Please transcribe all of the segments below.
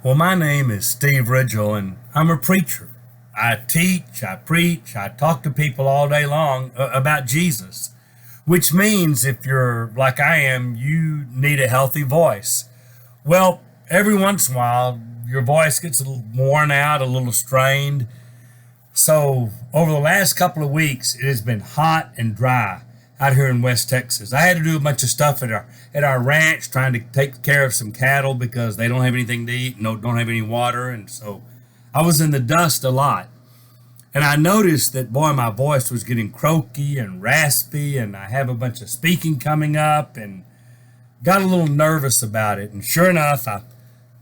Well, my name is Steve Ridgel, and I'm a preacher. I teach, I preach, I talk to people all day long about Jesus, which means if you're like I am, you need a healthy voice. Well, every once in a while, your voice gets a little worn out, a little strained. So, over the last couple of weeks, it has been hot and dry out here in West Texas. I had to do a bunch of stuff at our ranch trying to take care of some cattle because they don't have anything to eat, no, don't have any water, and so I was in the dust a lot. And I noticed that, boy, my voice was getting croaky and raspy, and I have a bunch of speaking coming up, and got a little nervous about it. And sure enough, I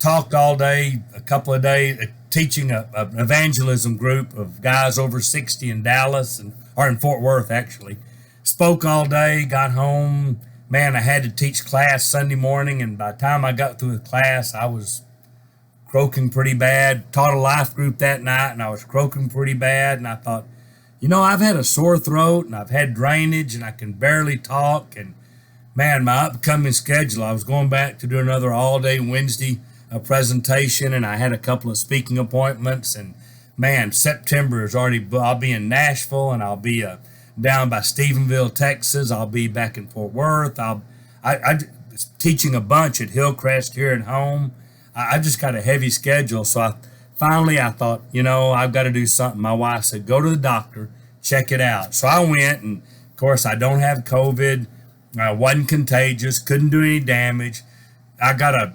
talked all day, a couple of days, teaching an evangelism group of guys over 60 in Dallas, or in Fort Worth, actually. Spoke all day, got home. Man, I had to teach class Sunday morning, and by the time I got through the class, I was croaking pretty bad. Taught a life group that night, and I was croaking pretty bad. And I thought, I've had a sore throat, and I've had drainage, and I can barely talk. And man, my upcoming schedule, I was going back to do another all-day Wednesday presentation, and I had a couple of speaking appointments. And man, September is already. I'll be in Nashville, and I'll be down by Stephenville, Texas. I'll be back in Fort Worth. I teaching a bunch at Hillcrest here at home. I just got a heavy schedule, so I thought, I've got to do something. My wife said, go to the doctor, check it out. So I went, and of course, I don't have COVID. I wasn't contagious, couldn't do any damage. I got a,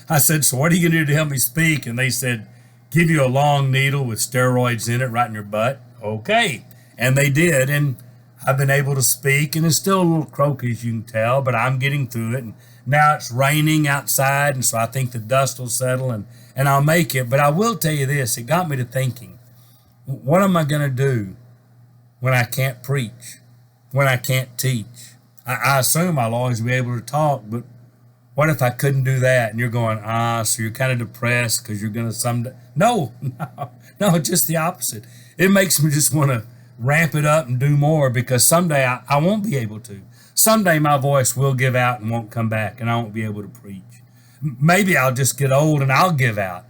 I said, so what are you going to do to help me speak? And they said, give you a long needle with steroids in it right in your butt. Okay. And they did, and I've been able to speak, and it's still a little croaky, as you can tell, but I'm getting through it. And now it's raining outside, and so I think the dust will settle, and I'll make it. But I will tell you this, it got me to thinking, what am I going to do when I can't preach, when I can't teach? I assume I'll always be able to talk, but what if I couldn't do that? And you're going, so you're kind of depressed because you're going to someday. No, no, just the opposite. It makes me just want to ramp it up and do more because someday I won't be able to. Someday my voice will give out and won't come back, and I won't be able to preach. Maybe I'll just get old and I'll give out.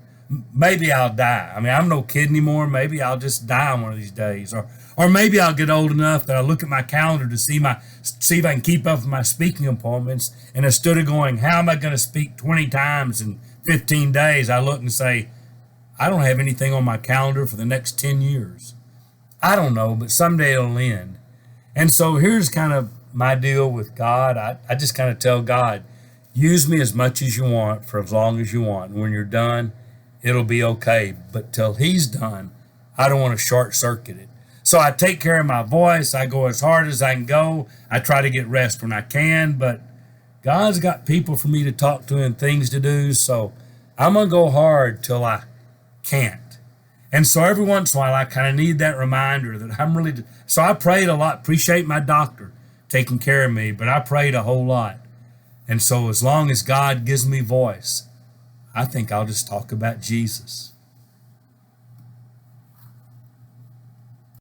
Maybe I'll die. I mean, I'm no kid anymore. Maybe I'll just die one of these days. Or maybe I'll get old enough that I look at my calendar to see if I can keep up with my speaking appointments. And instead of going, how am I going to speak 20 times in 15 days, I look and say, I don't have anything on my calendar for the next 10 years. I don't know, but someday it'll end. And so here's kind of my deal with God. I just kind of tell God, use me as much as you want for as long as you want. And when you're done, it'll be okay. But till he's done, I don't want to short circuit it. So I take care of my voice. I go as hard as I can go. I try to get rest when I can, but God's got people for me to talk to and things to do. So I'm going to go hard till I can't. And so every once in a while, I kind of need that reminder that I'm really. So I prayed a lot. Appreciate my doctor taking care of me, but I prayed a whole lot. And so as long as God gives me voice, I think I'll just talk about Jesus.